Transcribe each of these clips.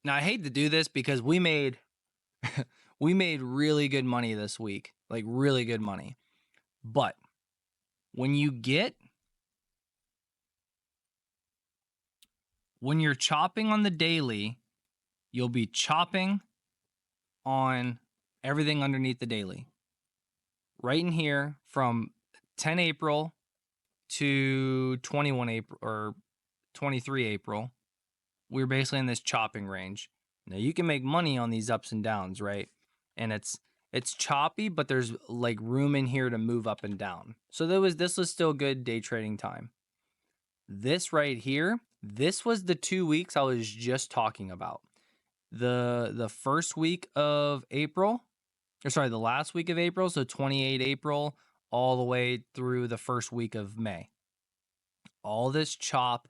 Now I hate to do this because we made we made really good money this week, like really good money. But when you're chopping on the daily, you'll be chopping on everything underneath the daily. Right in here from 10 April to 21 April or 23 April, we're basically in this chopping range. Now you can make money on these ups and downs, right? And it's choppy, but there's like room in here to move up and down. So this was still good day trading time. This right here, this was the 2 weeks I was just talking about. The first week of April, or sorry, the last week of April, so 28 April all the way through the first week of May. All this chop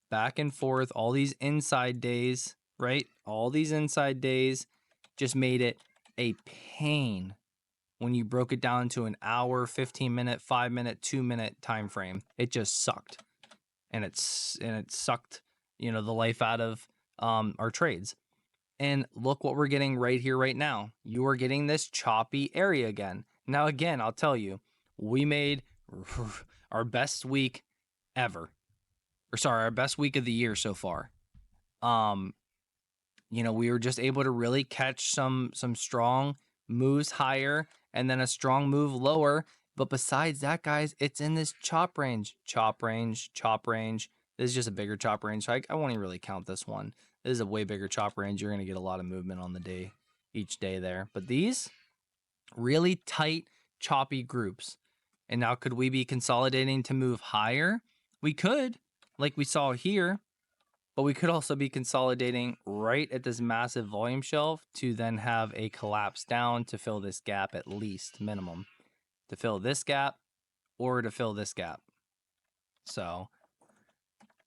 back and forth, all these inside days, right? All these inside days just made it a pain when you broke it down to an hour, 15-minute, 5-minute, 2-minute time frame. It just sucked. And it sucked, the life out of our trades. And look what we're getting right here, right now. You are getting this choppy area again. Now, again, I'll tell you, we made our best week ever. Or sorry, our best week of the year so far. We were just able to really catch some strong moves higher and then a strong move lower. But besides that, guys, it's in this chop range. This is just a bigger chop range. So I won't even really count this one. This is a way bigger chop range. You're going to get a lot of movement on the day, each day there. But these really tight, choppy groups. And now could we be consolidating to move higher? We could, like we saw here. But we could also be consolidating right at this massive volume shelf to then have a collapse down to fill this gap, at least minimum. To fill this gap or to fill this gap. So,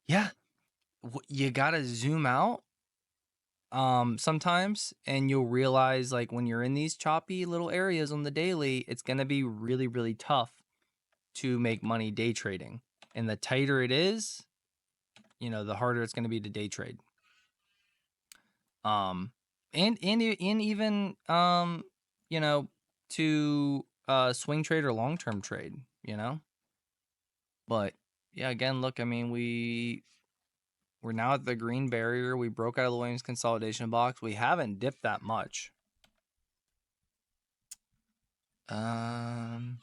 yeah, you got to zoom out sometimes, and you'll realize, like, when you're in these choppy little areas on the daily, it's going to be really, really tough to make money day trading. And the tighter it is, the harder it's going to be to day trade. And even to swing trade or long-term trade, But yeah, again, look, I mean, we're now at the green barrier. We broke out of the Williams consolidation box. We haven't dipped that much. And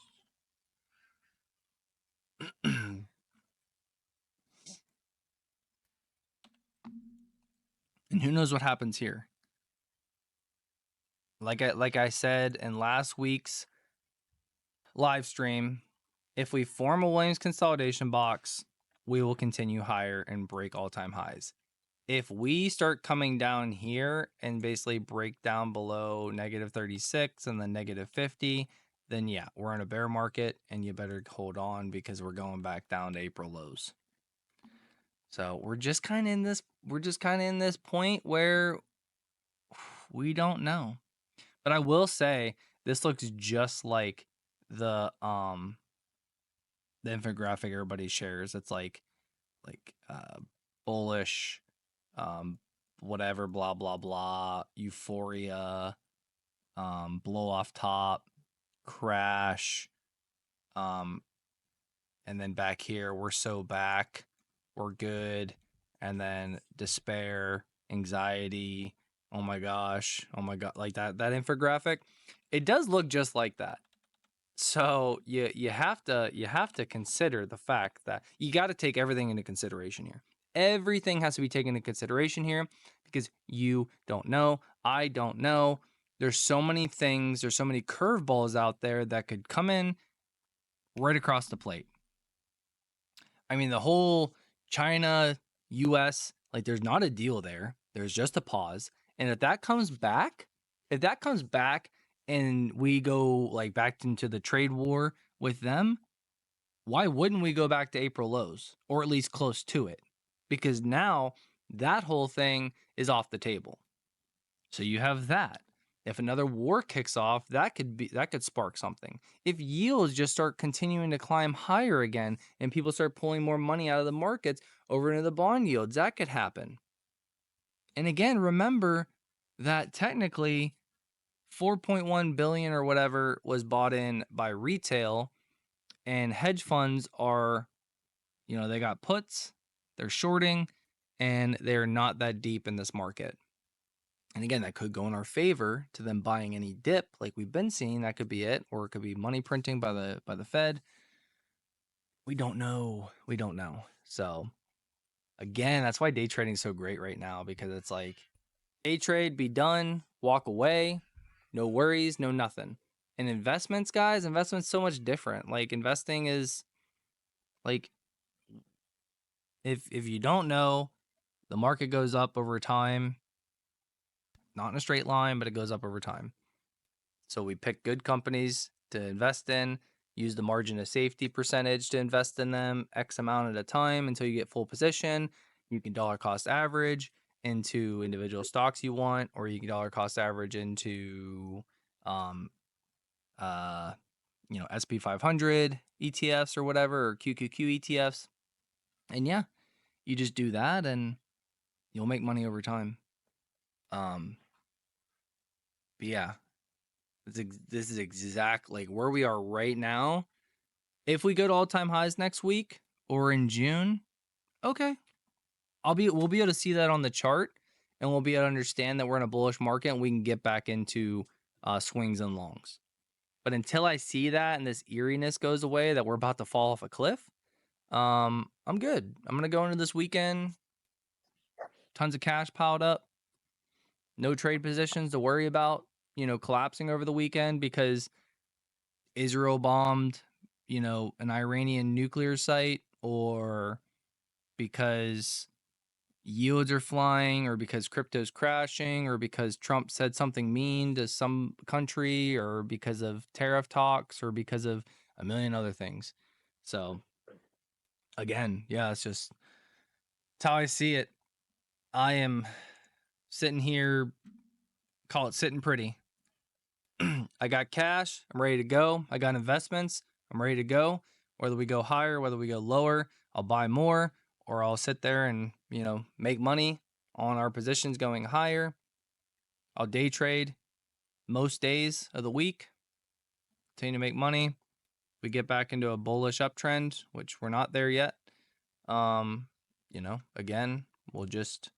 who knows what happens here? Like I said in last week's live stream, if we form a Williams consolidation box, we will continue higher and break all-time highs. If we start coming down here and basically break down below -36 and then -50, then yeah, we're in a bear market and you better hold on because we're going back down to April lows. So we're just kind of in this point where we don't know. But I will say this looks just like the infographic everybody shares. It's like bullish, whatever, blah blah blah, euphoria, blow off top, crash, and then back here we're so back, we're good, and then despair, anxiety, oh my gosh, like that infographic. It does look just like that. So you have to consider the fact that you got to take everything into consideration here. Everything has to be taken into consideration here because you don't know. I don't know. There's so many things. There's so many curveballs out there that could come in right across the plate. I mean, the whole China, US, like there's not a deal there. There's just a pause. And if that comes back and we go like back into the trade war with them, why wouldn't we go back to April lows or at least close to it? Because now that whole thing is off the table. So you have that. If another war kicks off, that could spark something. If yields just start continuing to climb higher again and people start pulling more money out of the markets over into the bond yields, that could happen. And again, remember that technically 4.1 billion or whatever was bought in by retail, and hedge funds are, they got puts, they're shorting, and they're not that deep in this market. And again, that could go in our favor to them buying any dip like we've been seeing. That could be it, or it could be money printing by the Fed. We don't know. So again, that's why day trading is so great right now, because it's like day trade, be done, walk away, no worries, no nothing. And investments, guys, investments so much different. Like investing is like, if you don't know, the market goes up over time, not in a straight line, but it goes up over time. So we pick good companies to invest in, use the margin of safety percentage to invest in them X amount at a time until you get full position. You can dollar cost average into individual stocks you want, or you can dollar cost average into SP 500 ETFs or whatever, or QQQ ETFs. And yeah, you just do that and you'll make money over time. But yeah, this is exact like where we are right now. If we go to all-time highs next week or in June, okay, we'll be able to see that on the chart, and we'll be able to understand that we're in a bullish market and we can get back into swings and longs. But until I see that and this eeriness goes away that we're about to fall off a cliff, I'm good. I'm gonna go into this weekend, tons of cash piled up, no trade positions to worry about, collapsing over the weekend because Israel bombed, an Iranian nuclear site, or because yields are flying, or because crypto's crashing, or because Trump said something mean to some country, or because of tariff talks, or because of a million other things. So again, yeah, it's just how I see it. I am sitting here, call it sitting pretty. I got cash, I'm ready to go. I got investments, I'm ready to go. Whether we go higher, whether we go lower, I'll buy more, or I'll sit there and, make money on our positions going higher. I'll day trade most days of the week, continue to make money. We get back into a bullish uptrend, which we're not there yet. Again, we'll just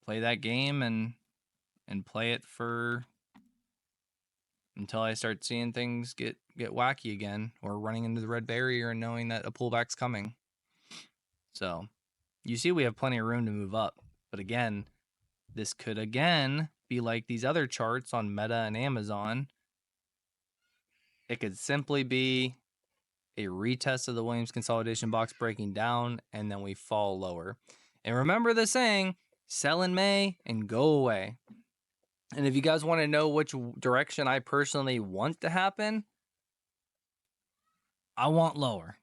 play that game and play it for until I start seeing things get wacky again, or running into the red barrier and knowing that a pullback's coming. So you see we have plenty of room to move up. But again, this could again be like these other charts on Meta and Amazon. It could simply be a retest of the Williams consolidation box breaking down, and then we fall lower. And remember the saying, sell in May and go away. And if you guys want to know which direction I personally want to happen, I want lower.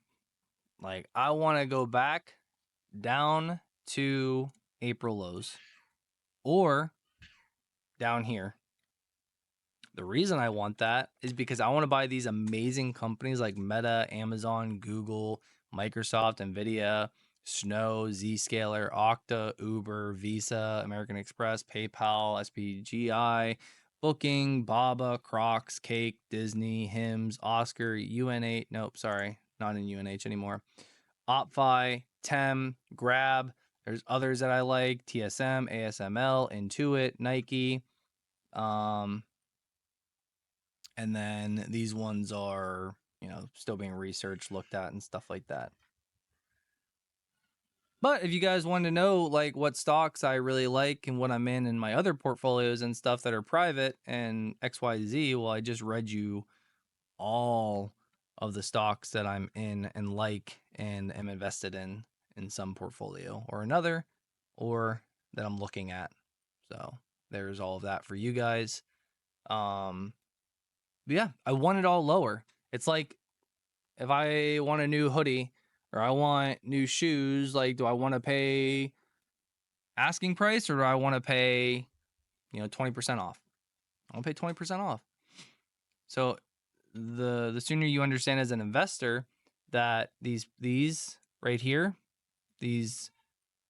Like, I want to go back down to April lows, or down here. The reason I want that is because I want to buy these amazing companies like Meta, Amazon, Google, Microsoft, Nvidia, Snow, Zscaler, Okta, Uber, Visa, American Express, PayPal, SPGI, Booking, Baba, Crocs, Cake, Disney, Hims, Oscar, UNH. Nope, sorry, not in UNH anymore. OppFi, Tem, Grab. There's others that I like: TSM, ASML, Intuit, Nike. And then these ones are, still being researched, looked at, and stuff like that. But if you guys want to know like what stocks I really like and what I'm in my other portfolios and stuff that are private and XYZ, well, I just read you all of the stocks that I'm in and like and am invested in some portfolio or another, or that I'm looking at. So there's all of that for you guys. But yeah, I want it all lower. It's like if I want a new hoodie or I want new shoes, like, do I want to pay asking price, or do I want to pay, 20% off? I want to pay 20% off. So the sooner you understand as an investor that these right here, these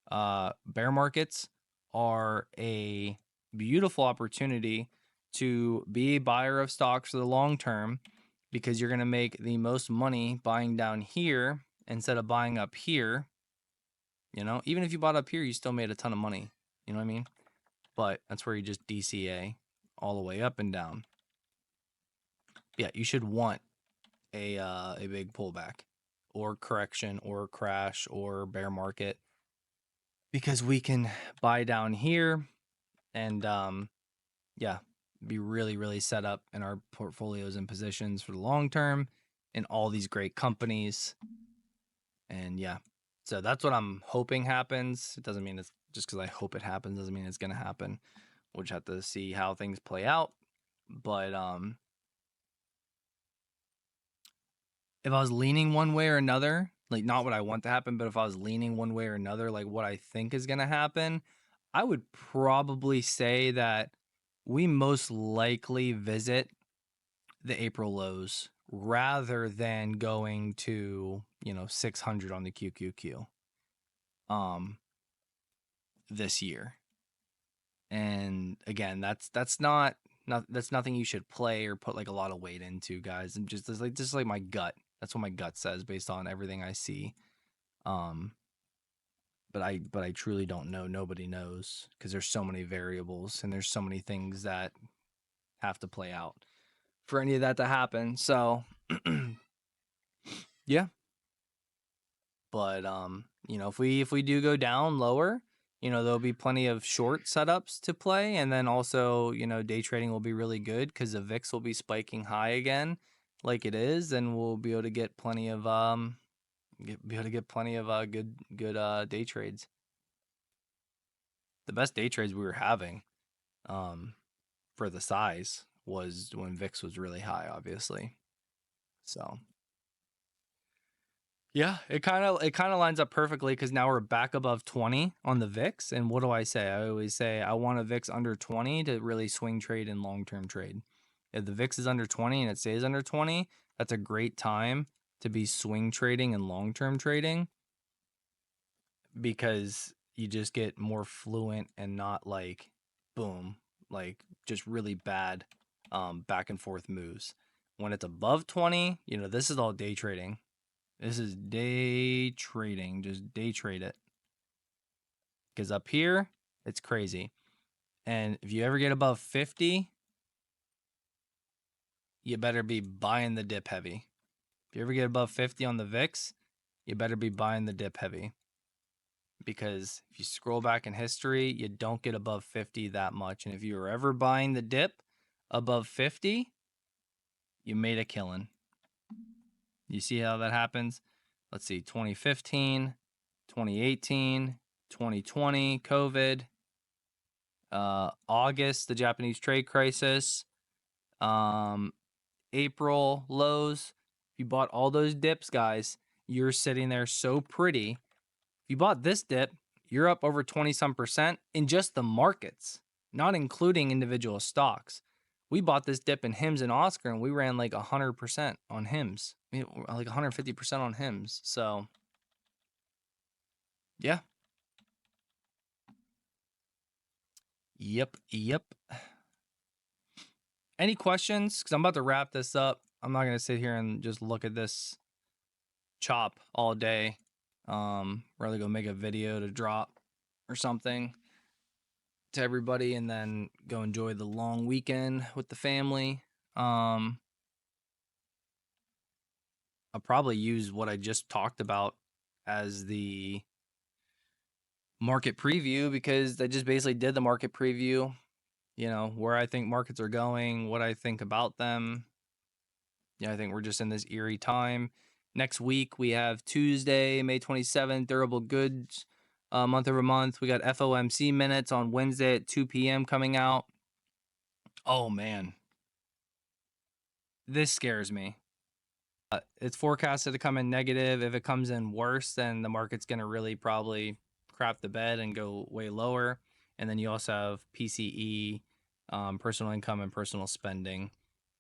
bear markets are a beautiful opportunity to be a buyer of stocks for the long term, because you're going to make the most money buying down here instead of buying up here. You know, even if you bought up here, you still made a ton of money. You know what I mean? But that's where you just DCA all the way up and down. Yeah, you should want a big pullback or correction or crash or bear market, because we can buy down here and yeah, be really set up in our portfolios and positions for the long term in all these great companies. And yeah, so that's what I'm hoping happens. It doesn't mean it's just because I hope it happens doesn't mean it's gonna happen. We'll just have to see how things play out. But if I was leaning one way or another, like not what I want to happen, but if I was leaning one way or another, like what I think is gonna happen, I would probably say that we most likely visit the April lows rather than going to, 600 on the QQQ this year. And again, that's that's nothing you should play or put like a lot of weight into, guys. And just like my gut. That's what my gut says based on everything I see. But I truly don't know. Nobody knows, because there's so many variables and there's so many things that have to play out for any of that to happen. So yeah. But if we do go down lower, there'll be plenty of short setups to play, and then also, day trading will be really good because the VIX will be spiking high again, like it is, and we'll be able to get plenty of good day trades. The best day trades we were having, for the size, was when VIX was really high, obviously. So yeah, it kind of lines up perfectly, because now we're back above 20 on the VIX. And what do I say? I always say I want a VIX under 20 to really swing trade and long-term trade. If the VIX is under 20 and it stays under 20, that's a great time to be swing trading and long-term trading, because you just get more fluent and not like boom, like just really bad back and forth moves. When it's above 20, this is all day trading. This is day trading. Just day trade it. Because up here, it's crazy. And if you ever get above 50, you better be buying the dip heavy. If you ever get above 50 on the VIX, you better be buying the dip heavy. Because if you scroll back in history, you don't get above 50 that much. And if you were ever buying the dip above 50, you made a killing. You see how that happens? Let's see, 2015, 2018, 2020, COVID, August, the Japanese trade crisis, April lows. If you bought all those dips, guys, you're sitting there so pretty. If you bought this dip, you're up over 20 some percent in just the markets, not including individual stocks. We bought this dip in HIMS and Oscar, and we ran like 100% on HIMS, like 150% on HIMS. So yeah. Yep. Any questions? Because I'm about to wrap this up. I'm not going to sit here and just look at this chop all day. Rather go make a video to drop or something to everybody, and then go enjoy the long weekend with the family. I'll probably use what I just talked about as the market preview, because I just basically did the market preview, where I think markets are going, what I think about them. I think we're just in this eerie time. Next week, we have Tuesday, May 27th, durable goods, month over month. We got FOMC minutes on Wednesday at 2 p.m. coming out. Oh, man. This scares me. It's forecasted to come in negative. If it comes in worse, then the market's going to really probably crap the bed and go way lower. And then you also have PCE, personal income and personal spending,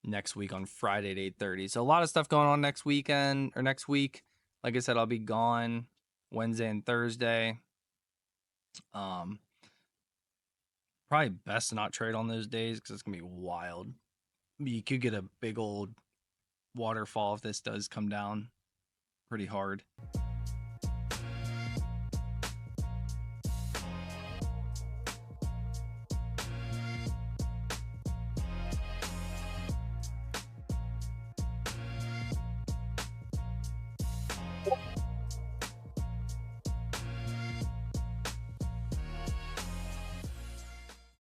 next week on Friday at 8:30. So a lot of stuff going on next weekend or next week. Like I said, I'll be gone Wednesday and Thursday. Probably best to not trade on those days because it's gonna be wild. You could get a big old waterfall if this does come down pretty hard.